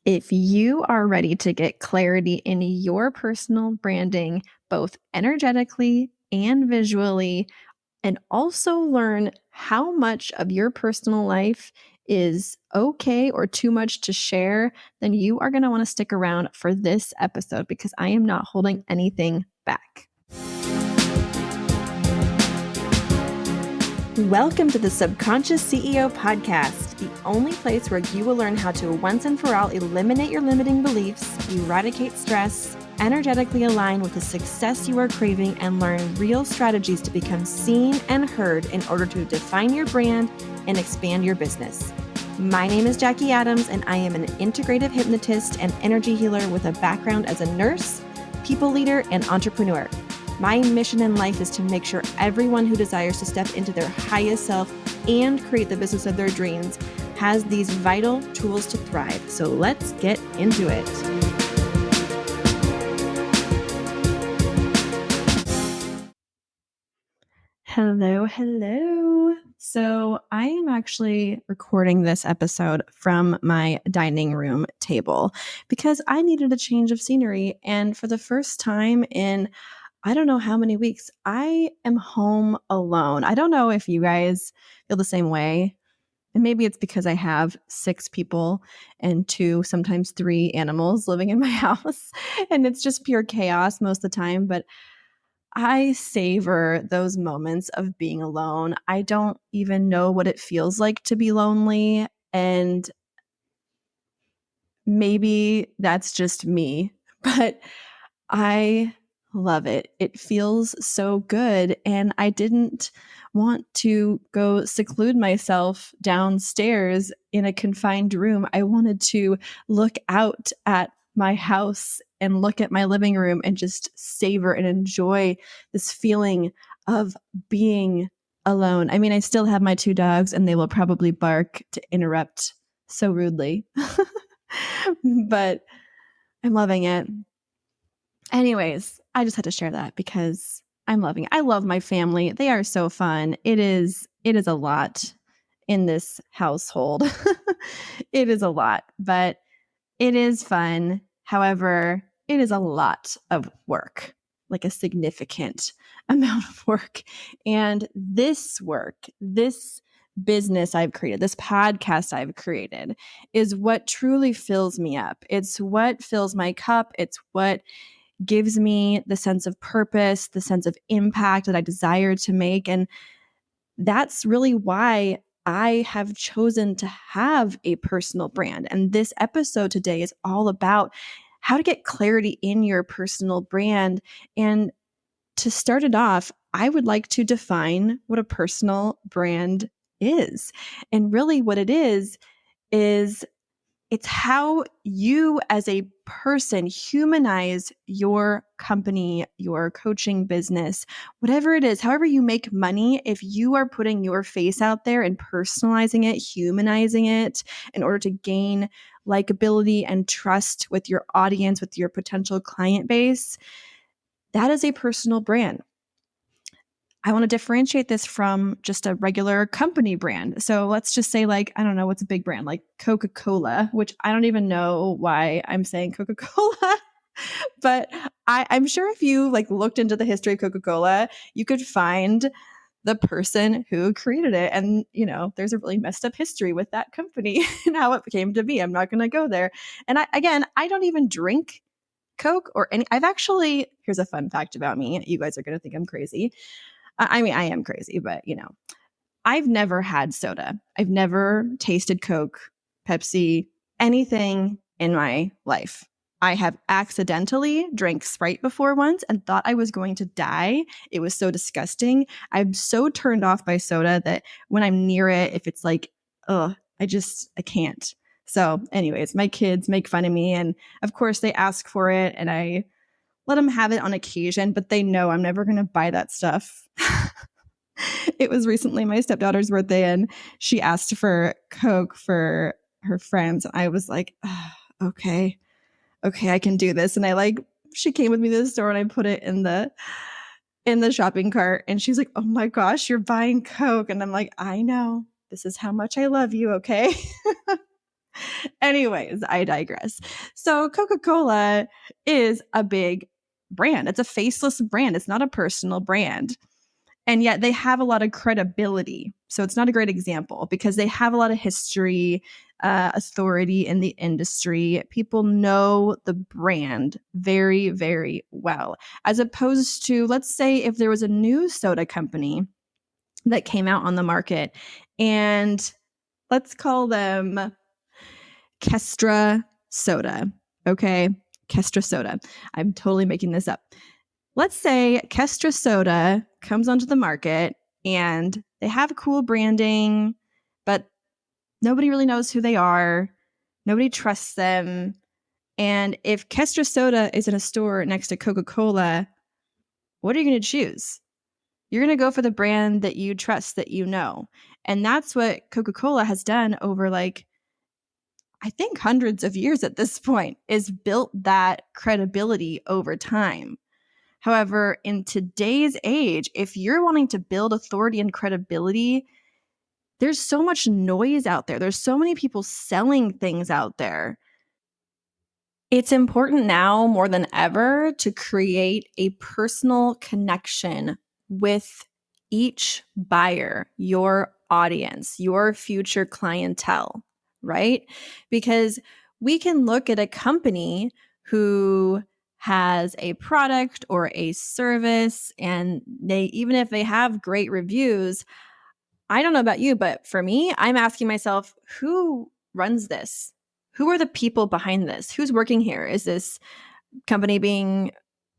If you are ready to get clarity in your personal branding, both energetically and visually, and also learn how much of your personal life is okay or too much to share, then you are going to want to stick around for this episode because I am not holding anything back. Welcome to the Subconscious CEO podcast, the only place where you will learn how to once and for all eliminate your limiting beliefs, eradicate stress, energetically align with the success you are craving, and learn real strategies to become seen and heard in order to define your brand and expand your business. My name is Jackie Adams, and I am an integrative hypnotist and energy healer with a background as a nurse, people leader, and entrepreneur. My mission in life is to make sure everyone who desires to step into their highest self and create the business of their dreams has these vital tools to thrive. So let's get into it. Hello. So I am actually recording this episode from my dining room table because I needed a change of scenery. And for the first time in I don't know how many weeks, I am home alone. I don't know if you guys feel the same way. And maybe it's because I have 6 people and 2, sometimes 3 animals living in my house. And it's just pure chaos most of the time. But I savor those moments of being alone. I don't even know what it feels like to be lonely. And maybe that's just me. But I love it. It feels so good. And I didn't want to go seclude myself downstairs in a confined room. I wanted to look out at my house and look at my living room and just savor and enjoy this feeling of being alone. I mean, I still have my 2 dogs and they will probably bark to interrupt so rudely, but I'm loving it. Anyways, I just had to share that because I'm loving it. I love my family. They are so fun. It is a lot in this household. It is a lot, but it is fun. However, it is a lot of work, like a significant amount of work. And this work, this business I've created, this podcast I've created is what truly fills me up. It's what fills my cup. It's what gives me the sense of purpose, the sense of impact that I desire to make. And that's really why I have chosen to have a personal brand. And this episode today is all about how to get clarity in your personal brand. And to start it off, I would like to define what a personal brand is. And really, what it is it's how you as a person humanize your company, your coaching business, whatever it is, however you make money. If you are putting your face out there and personalizing it, humanizing it in order to gain likability and trust with your audience, with your potential client base, that is a personal brand. I want to differentiate this from just a regular company brand. So let's just say, like, I don't know, what's a big brand like Coca-Cola, which I don't even know why I'm saying Coca-Cola. But I'm sure if you like looked into the history of Coca-Cola, you could find the person who created it. And, you know, there's a really messed up history with that company and how it came to be. I'm not going to go there. And I don't even drink Coke or any. Here's a fun fact about me. You guys are going to think I'm crazy. I mean, I am crazy, but you know, I've never had soda. I've never tasted Coke, Pepsi, anything in my life. I have accidentally drank Sprite before once and thought I was going to die. It was so disgusting. I'm so turned off by soda that when I'm near it, if it's like, I can't. So anyways, my kids make fun of me and of course they ask for it and I let them have it on occasion, but they know I'm never going to buy that stuff. It was recently my stepdaughter's birthday and she asked for Coke for her friends. I was like, okay, I can do this. And she came with me to the store and I put it in the shopping cart and she's like, oh my gosh, you're buying Coke. And I'm like, I know, this is how much I love you. Okay. Anyways, I digress. So Coca-Cola is a big brand. It's a faceless brand. It's not a personal brand. And yet they have a lot of credibility. So it's not a great example because they have a lot of history, authority in the industry. People know the brand very, very well. As opposed to, let's say, if there was a new soda company that came out on the market and let's call them Kestra Soda. Okay. Kestra Soda. I'm totally making this up. Let's say Kestra Soda comes onto the market and they have cool branding, but nobody really knows who they are. Nobody trusts them. And if Kestra Soda is in a store next to Coca-Cola, what are you going to choose? You're going to go for the brand that you trust, that you know. And that's what Coca-Cola has done over I think hundreds of years at this point, is built that credibility over time. However, in today's age, if you're wanting to build authority and credibility, there's so much noise out there. There's so many people selling things out there. It's important now more than ever to create a personal connection with each buyer, your audience, your future clientele, right? Because we can look at a company who has a product or a service and even if they have great reviews, I don't know about you, but for me, I'm asking myself, who runs this? Who are the people behind this? Who's working here? Is this company being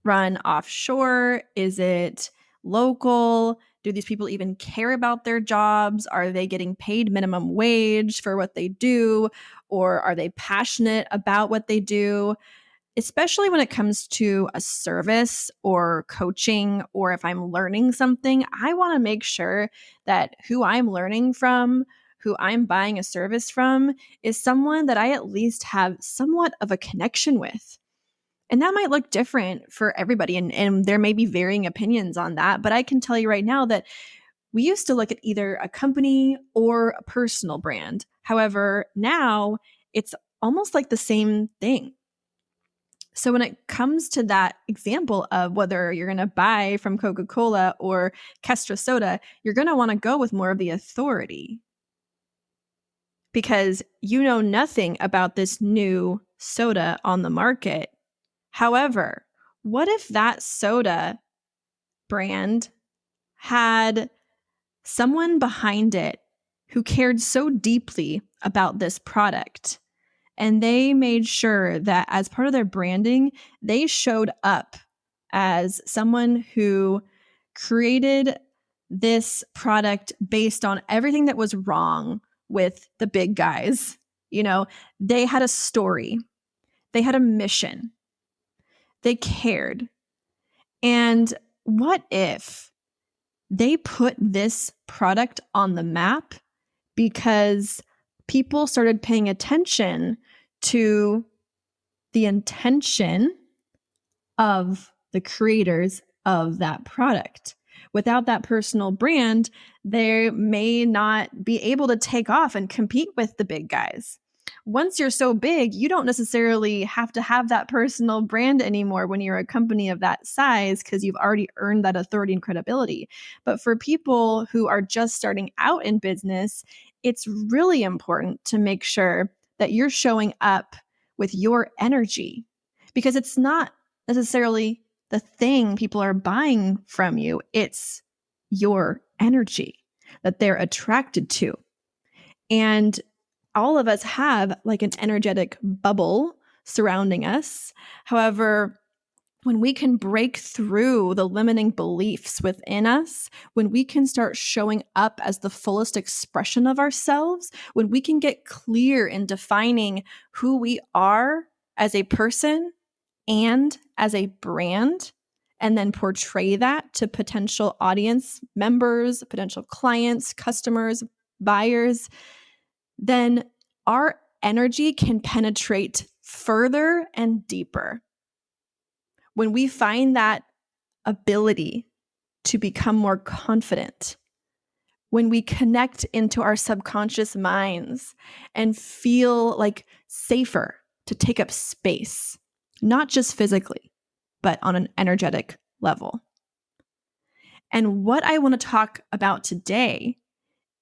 run offshore? Is it local? Do these people even care about their jobs? Are they getting paid minimum wage for what they do? Or are they passionate about what they do? Especially when it comes to a service or coaching, or if I'm learning something, I want to make sure that who I'm learning from, who I'm buying a service from, is someone that I at least have somewhat of a connection with. And that might look different for everybody, and there may be varying opinions on that. But I can tell you right now that we used to look at either a company or a personal brand. However, now it's almost like the same thing. So when it comes to that example of whether you're going to buy from Coca-Cola or Kestra Soda, you're going to want to go with more of the authority because you know nothing about this new soda on the market. However, what if that soda brand had someone behind it who cared so deeply about this product? And they made sure that as part of their branding, they showed up as someone who created this product based on everything that was wrong with the big guys. You know, they had a story, they had a mission, they cared. And what if they put this product on the map because people started paying attention to the intention of the creators of that product? Without that personal brand, they may not be able to take off and compete with the big guys. Once you're so big, you don't necessarily have to have that personal brand anymore when you're a company of that size because you've already earned that authority and credibility. But for people who are just starting out in business, it's really important to make sure that you're showing up with your energy because it's not necessarily the thing people are buying from you, it's your energy that they're attracted to. And all of us have like an energetic bubble surrounding us. However, when we can break through the limiting beliefs within us, when we can start showing up as the fullest expression of ourselves, when we can get clear in defining who we are as a person and as a brand, and then portray that to potential audience members, potential clients, customers, buyers, then our energy can penetrate further and deeper. When we find that ability to become more confident, when we connect into our subconscious minds and feel like safer to take up space, not just physically, but on an energetic level. And what I want to talk about today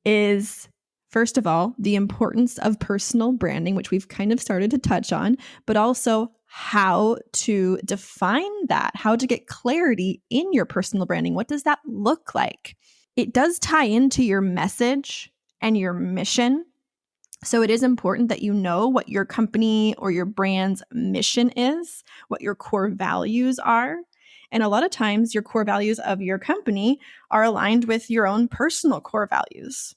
is, first of all, the importance of personal branding, which we've kind of started to touch on, but also how to define that, how to get clarity in your personal branding. What does that look like? It does tie into your message and your mission. So it is important that you know what your company or your brand's mission is, what your core values are. And a lot of times, your core values of your company are aligned with your own personal core values,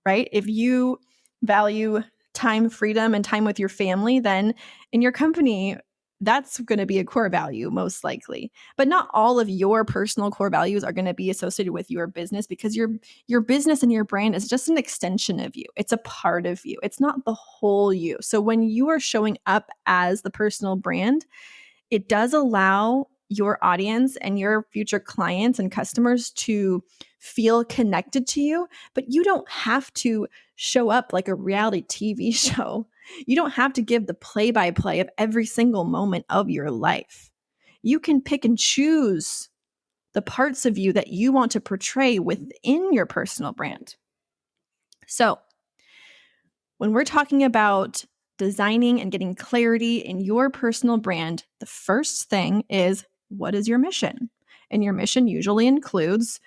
right? If you value time, freedom, and time with your family, then in your company, that's going to be a core value, most likely. But not all of your personal core values are going to be associated with your business, because your business and your brand is just an extension of you. It's a part of you. It's not the whole you. So when you are showing up as the personal brand, it does allow your audience and your future clients and customers to feel connected to you, but you don't have to show up like a reality TV show. You don't have to give the play by play of every single moment of your life. You can pick and choose the parts of you that you want to portray within your personal brand. So, when we're talking about designing and getting clarity in your personal brand, the first thing is, what is your mission? And your mission usually includes,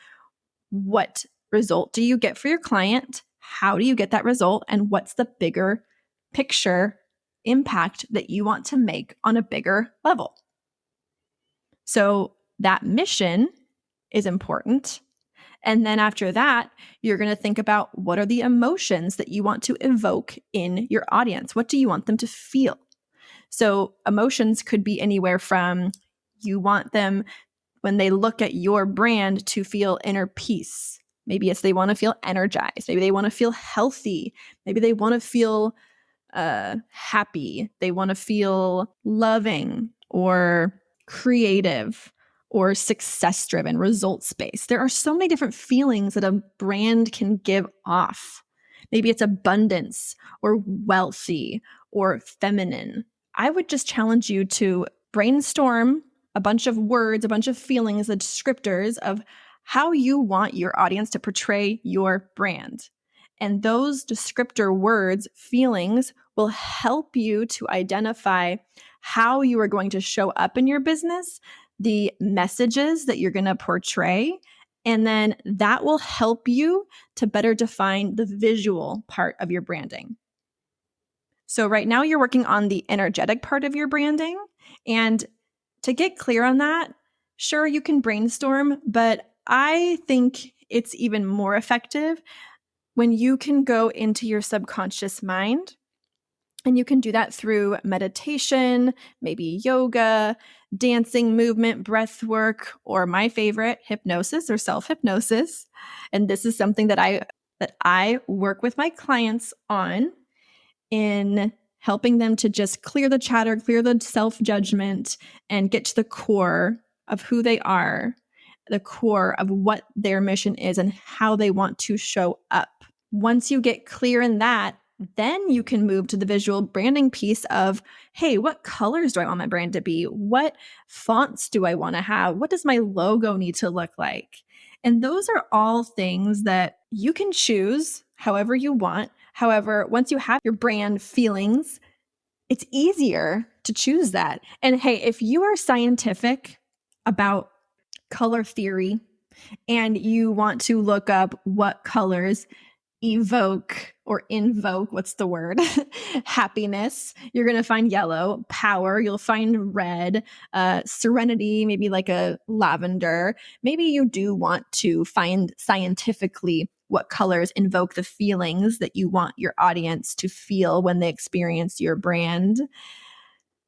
what result do you get for your client? How do you get that result? And what's the bigger picture impact that you want to make on a bigger level? So that mission is important. And then after that, you're going to think about, what are the emotions that you want to evoke in your audience? What do you want them to feel? So emotions could be anywhere from, you want them, when they look at your brand, to feel inner peace. Maybe it's they want to feel energized. Maybe they want to feel healthy. Maybe they want to feel happy. They want to feel loving or creative or success driven, results based. There are so many different feelings that a brand can give off. Maybe it's abundance or wealthy or feminine. I would just challenge you to brainstorm a bunch of words, a bunch of feelings, the descriptors of how you want your audience to portray your brand. And those descriptor words, feelings, will help you to identify how you are going to show up in your business, the messages that you're going to portray, and then that will help you to better define the visual part of your branding. So right now you're working on the energetic part of your branding. And to get clear on that, sure, you can brainstorm, but I think it's even more effective when you can go into your subconscious mind. And you can do that through meditation, maybe yoga, dancing, movement, breath work, or my favorite, hypnosis or self-hypnosis. And this is something that I work with my clients on, in helping them to just clear the chatter, clear the self-judgment, and get to the core of who they are, the core of what their mission is and how they want to show up. Once you get clear in that, then you can move to the visual branding piece of, hey, what colors do I want my brand to be? What fonts do I want to have? What does my logo need to look like? And those are all things that you can choose however you want. However, once you have your brand feelings, it's easier to choose that. And hey, if you are scientific about color theory and you want to look up what colors evoke or invoke, what's the word? Happiness. You're going to find yellow. Power, you'll find red. Serenity, maybe like a lavender. Maybe you do want to find scientifically what colors invoke the feelings that you want your audience to feel when they experience your brand.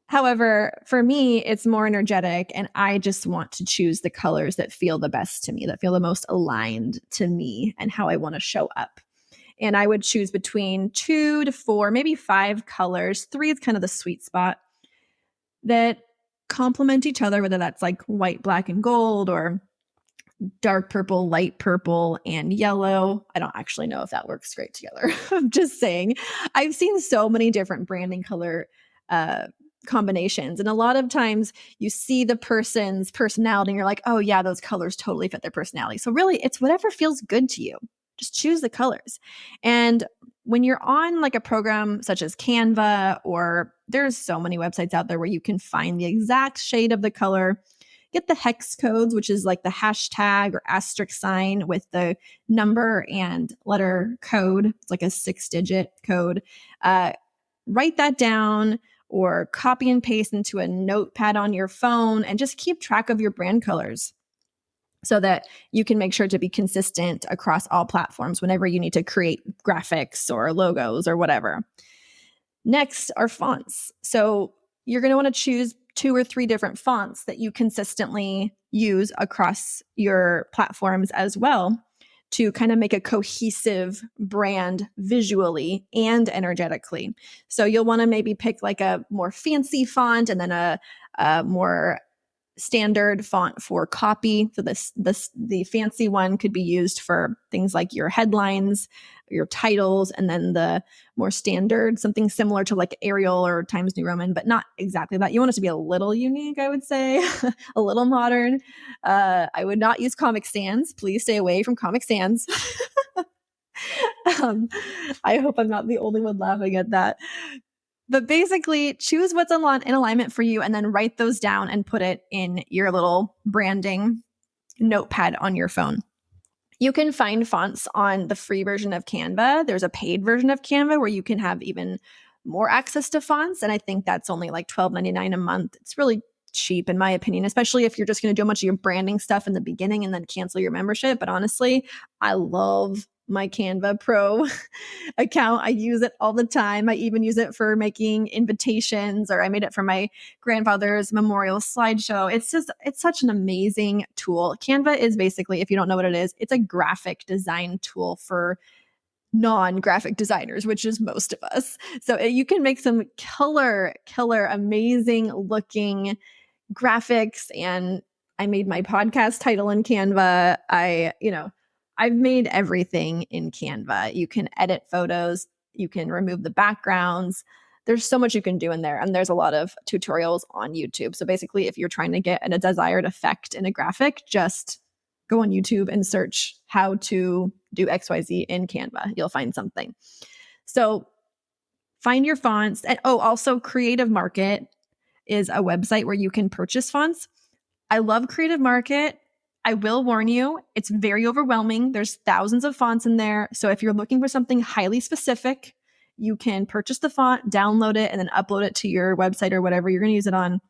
However, for me, it's more energetic, and I just want to choose the colors that feel the best to me, that feel the most aligned to me and how I want to show up. And I would choose between 2 to 4, maybe 5 colors. 3 is kind of the sweet spot, that complement each other, whether that's like white, black, and gold, or dark purple, light purple, and yellow. I don't actually know if that works great together. I'm just saying. I've seen so many different branding color combinations. And a lot of times you see the person's personality and you're like, oh, yeah, those colors totally fit their personality. So really, it's whatever feels good to you. Just choose the colors. And when you're on like a program such as Canva, or there's so many websites out there where you can find the exact shade of the color, get the hex codes, which is like the hashtag or asterisk sign with the number and letter code. It's like a 6-digit code. Write that down or copy and paste into a notepad on your phone and just keep track of your brand colors so that you can make sure to be consistent across all platforms whenever you need to create graphics or logos or whatever. Next are fonts. So you're going to want to choose 2 or 3 different fonts that you consistently use across your platforms as well to kind of make a cohesive brand visually and energetically. So you'll want to maybe pick like a more fancy font and then a more standard font for copy. So the fancy one could be used for things like your headlines, your titles, and then the more standard, something similar to like Arial or Times New Roman, but not exactly that. You want it to be a little unique, I would say, a little modern. I would not use Comic Sans. Please stay away from Comic Sans. I hope I'm not the only one laughing at that. But basically, choose what's in alignment for you and then write those down and put it in your little branding notepad on your phone. You can find fonts on the free version of Canva. There's a paid version of Canva where you can have even more access to fonts. And I think that's only like $12.99 a month. It's really cheap in my opinion, especially if you're just going to do a bunch of your branding stuff in the beginning and then cancel your membership. But honestly, I love my Canva Pro account. I use it all the time. I even use it for making invitations, or I made it for my grandfather's memorial slideshow. It's such an amazing tool. Canva is basically, if you don't know what it is, it's a graphic design tool for non-graphic designers, which is most of us. So you can make some killer, amazing looking graphics. And I made my podcast title in Canva. I've made everything in Canva. You can edit photos, you can remove the backgrounds. There's so much you can do in there. And there's a lot of tutorials on YouTube. So basically, if you're trying to get a desired effect in a graphic, just go on YouTube and search how to do XYZ in Canva. You'll find something. So find your fonts. And also Creative Market is a website where you can purchase fonts. I love Creative Market. I will warn you, it's very overwhelming. There's thousands of fonts in there. So if you're looking for something highly specific, you can purchase the font, download it, and then upload it to your website or whatever you're going to use it on.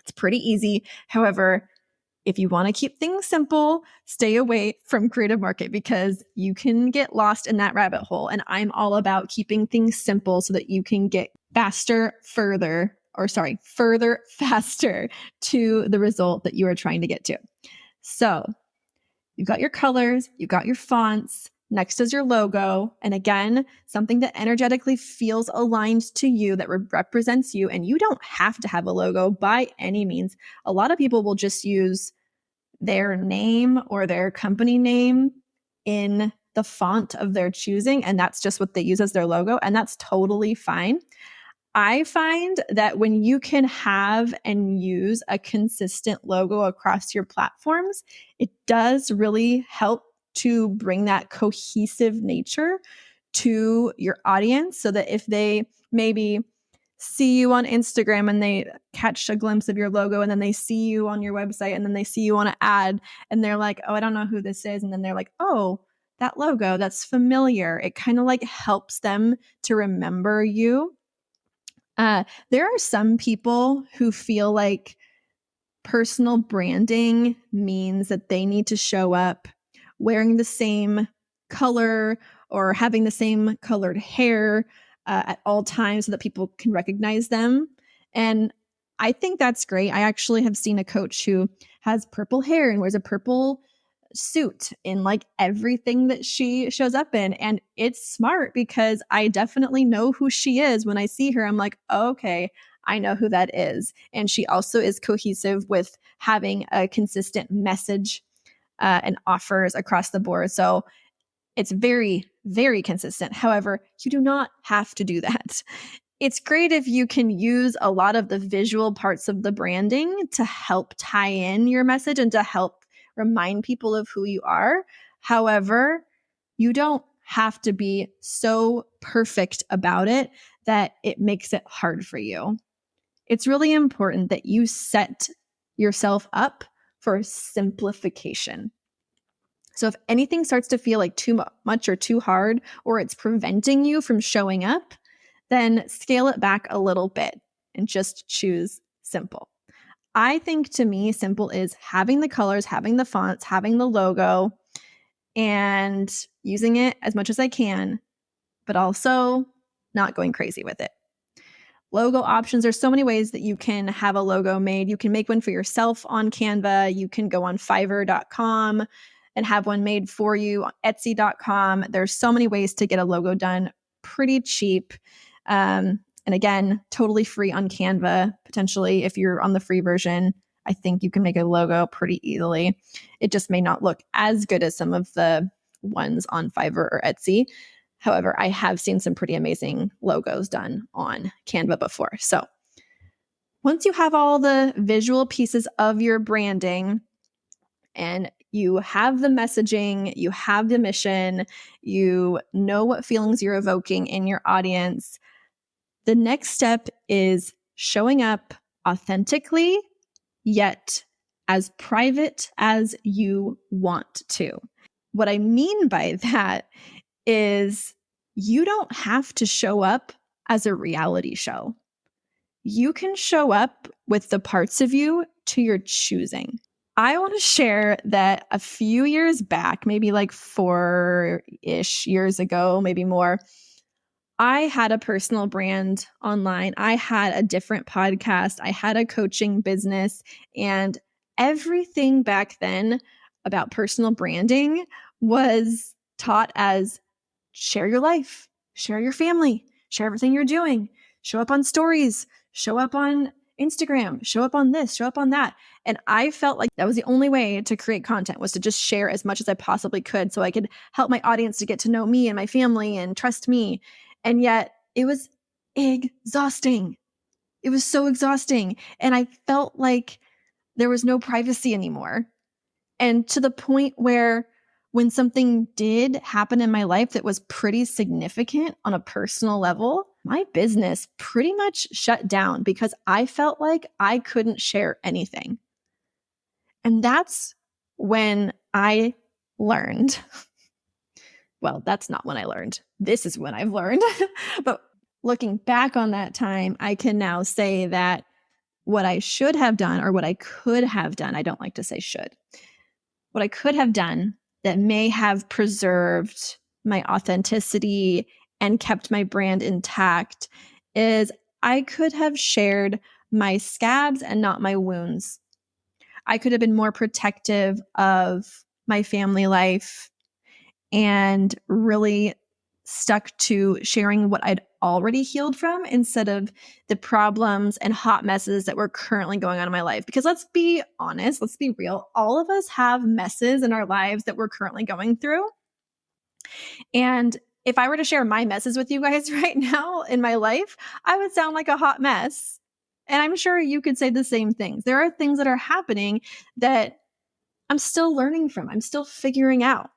It's pretty easy. However, if you want to keep things simple, stay away from Creative Market because you can get lost in that rabbit hole. And I'm all about keeping things simple so that you can get further, faster to the result that you are trying to get to. So you've got your colors, you've got your fonts. Next is your logo. And again, something that energetically feels aligned to you, that represents you. And you don't have to have a logo by any means. A lot of people will just use their name or their company name in the font of their choosing. And that's just what they use as their logo. And that's totally fine. I find that when you can have and use a consistent logo across your platforms, it does really help to bring that cohesive nature to your audience so that if they maybe see you on Instagram and they catch a glimpse of your logo and then they see you on your website and then they see you on an ad and they're like, oh, I don't know who this is. And then they're like, oh, that logo, that's familiar. It kind of like helps them to remember you. There are some people who feel like personal branding means that they need to show up wearing the same color or having the same colored hair at all times so that people can recognize them. And I think that's great. I actually have seen a coach who has purple hair and wears a purple suit in like everything that she shows up in. And it's smart because I definitely know who she is. When I see her, I'm like, oh, okay, I know who that is. And she also is cohesive with having a consistent message and offers across the board. So it's very, very consistent. However, you do not have to do that. It's great if you can use a lot of the visual parts of the branding to help tie in your message and to help remind people of who you are. However, you don't have to be so perfect about it that it makes it hard for you. It's really important that you set yourself up for simplification. So if anything starts to feel like too much or too hard, or it's preventing you from showing up, then scale it back a little bit and just choose simple. I think to me, simple is having the colors, having the fonts, having the logo, and using it as much as I can, but also not going crazy with it. Logo options, there's so many ways that you can have a logo made. You can make one for yourself on Canva. You can go on Fiverr.com and have one made for you on Etsy.com. There's so many ways to get a logo done pretty cheap. And again, totally free on Canva. Potentially, if you're on the free version, I think you can make a logo pretty easily. It just may not look as good as some of the ones on Fiverr or Etsy. However, I have seen some pretty amazing logos done on Canva before. So once you have all the visual pieces of your branding and you have the messaging, you have the mission, you know what feelings you're evoking in your audience, the next step is showing up authentically, yet as private as you want to. What I mean by that is you don't have to show up as a reality show. You can show up with the parts of you to your choosing. I want to share that a few years back, maybe like 4-ish years ago, maybe more, I had a personal brand online. I had a different podcast. I had a coaching business, and everything back then about personal branding was taught as share your life, share your family, share everything you're doing, show up on stories, show up on Instagram, show up on this, show up on that. And I felt like that was the only way to create content, was to just share as much as I possibly could so I could help my audience to get to know me and my family and trust me. And yet it was exhausting. It was so exhausting. And I felt like there was no privacy anymore. And to the point where when something did happen in my life that was pretty significant on a personal level, my business pretty much shut down because I felt like I couldn't share anything. And that's when I learned. Well, that's not when I learned. This is when I've learned. But looking back on that time, I can now say that what I should have done, or what I could have done, I don't like to say should, what I could have done that may have preserved my authenticity and kept my brand intact is I could have shared my scabs and not my wounds. I could have been more protective of my family life and really stuck to sharing what I'd already healed from instead of the problems and hot messes that were currently going on in my life. Because let's be honest, let's be real. All of us have messes in our lives that we're currently going through. And if I were to share my messes with you guys right now in my life, I would sound like a hot mess. And I'm sure you could say the same things. There are things that are happening that I'm still learning from, I'm still figuring out.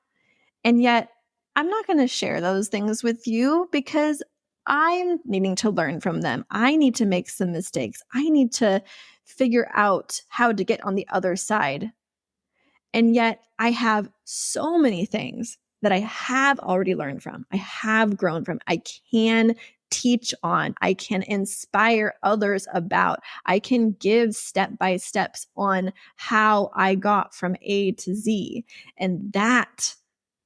And yet, I'm not going to share those things with you because I'm needing to learn from them. I need to make some mistakes. I need to figure out how to get on the other side. And yet, I have so many things that I have already learned from, I have grown from, I can teach on, I can inspire others about, I can give step by steps on how I got from A to Z. And that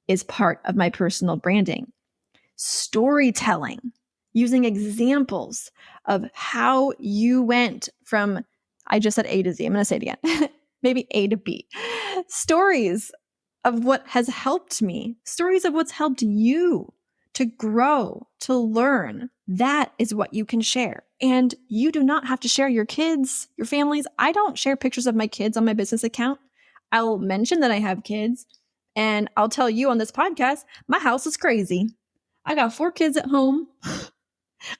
is part of my personal branding. Storytelling, using examples of how you went from, I just said A to Z, I'm going to say it again, maybe A to B. Stories of what has helped me, stories of what's helped you to grow, to learn. That is what you can share. And you do not have to share your kids, your families. I don't share pictures of my kids on my business account. I'll mention that I have kids, and I'll tell you on this podcast, my house is crazy. I got 4 kids at home.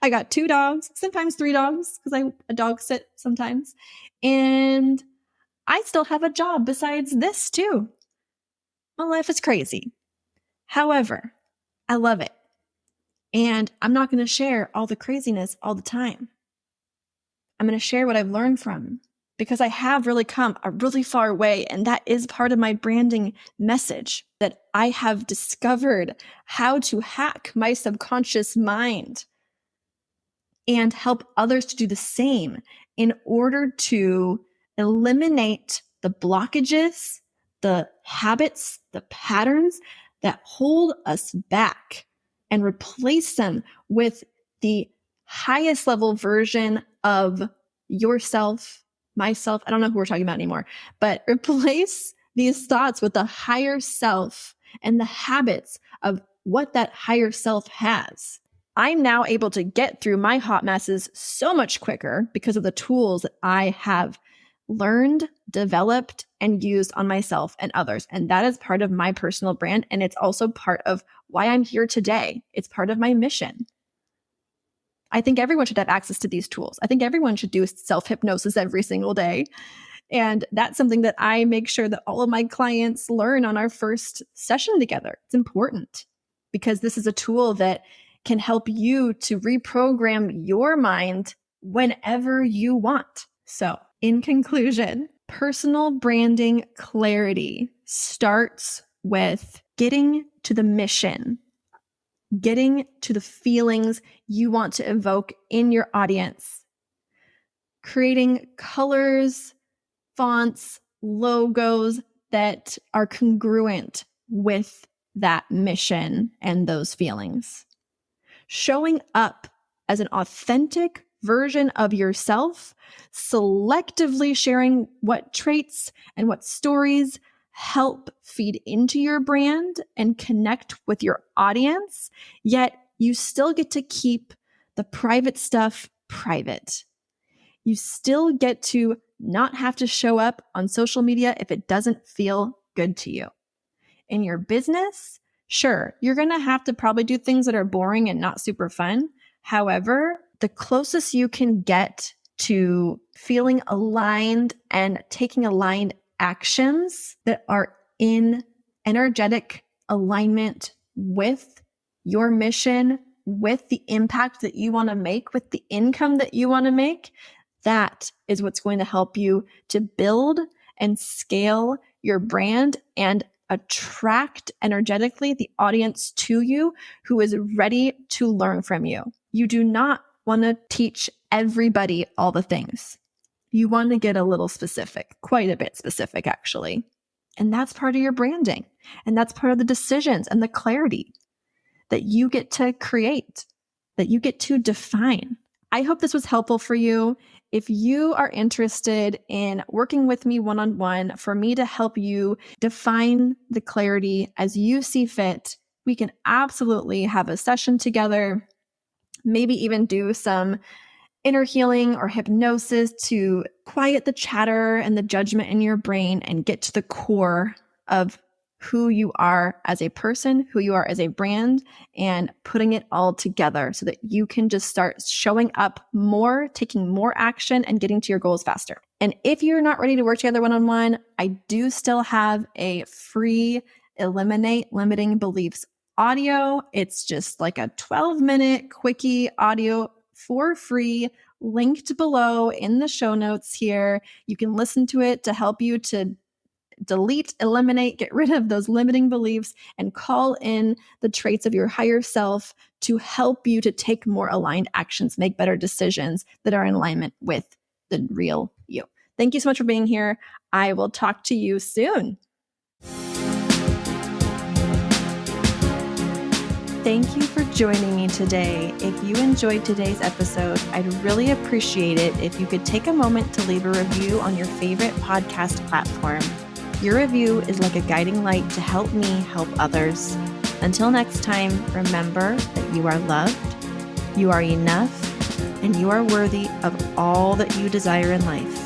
I got 2 dogs, sometimes 3 dogs, because I a dog sit sometimes. And I still have a job besides this too. My life is crazy. However, I love it. And I'm not going to share all the craziness all the time. I'm going to share what I've learned from, because I have really come a really far way. And that is part of my branding message, that I have discovered how to hack my subconscious mind and help others to do the same in order to eliminate the blockages, the habits, the patterns that hold us back, and replace them with the highest level version of yourself, myself. I don't know who we're talking about anymore, but replace these thoughts with the higher self and the habits of what that higher self has. I'm now able to get through my hot messes so much quicker because of the tools that I have learned, developed, and used on myself and others. And that is part of my personal brand. And it's also part of why I'm here today. It's part of my mission. I think everyone should have access to these tools. I think everyone should do self-hypnosis every single day. And that's something that I make sure that all of my clients learn on our first session together. It's important because this is a tool that can help you to reprogram your mind whenever you want. So, in conclusion, personal branding clarity starts with getting to the mission, getting to the feelings you want to evoke in your audience, creating colors, fonts, logos that are congruent with that mission and those feelings. Showing up as an authentic version of yourself, selectively sharing what traits and what stories help feed into your brand and connect with your audience, yet you still get to keep the private stuff private. You still get to not have to show up on social media if it doesn't feel good to you. In your business, sure, you're going to have to probably do things that are boring and not super fun. However, the closest you can get to feeling aligned and taking aligned actions that are in energetic alignment with your mission, with the impact that you want to make, with the income that you want to make, that is what's going to help you to build and scale your brand and attract energetically the audience to you who is ready to learn from you. You do not want to teach everybody all the things. You want to get a little specific, quite a bit specific, actually. And that's part of your branding. And that's part of the decisions and the clarity that you get to create, that you get to define. I hope this was helpful for you. If you are interested in working with me one-on-one for me to help you define the clarity as you see fit, we can absolutely have a session together, maybe even do some inner healing or hypnosis to quiet the chatter and the judgment in your brain and get to the core of who you are as a person, who you are as a brand, and putting it all together so that you can just start showing up more, taking more action, and getting to your goals faster. And if you're not ready to work together one-on-one, I do still have a free Eliminate Limiting Beliefs audio. It's just like a 12-minute quickie audio for free, linked below in the show notes here. You can listen to it to help you to delete, eliminate, get rid of those limiting beliefs, and call in the traits of your higher self to help you to take more aligned actions, make better decisions that are in alignment with the real you. Thank you so much for being here. I will talk to you soon. Thank you for joining me today. If you enjoyed today's episode, I'd really appreciate it if you could take a moment to leave a review on your favorite podcast platform. Your review is like a guiding light to help me help others. Until next time, remember that you are loved, you are enough, and you are worthy of all that you desire in life.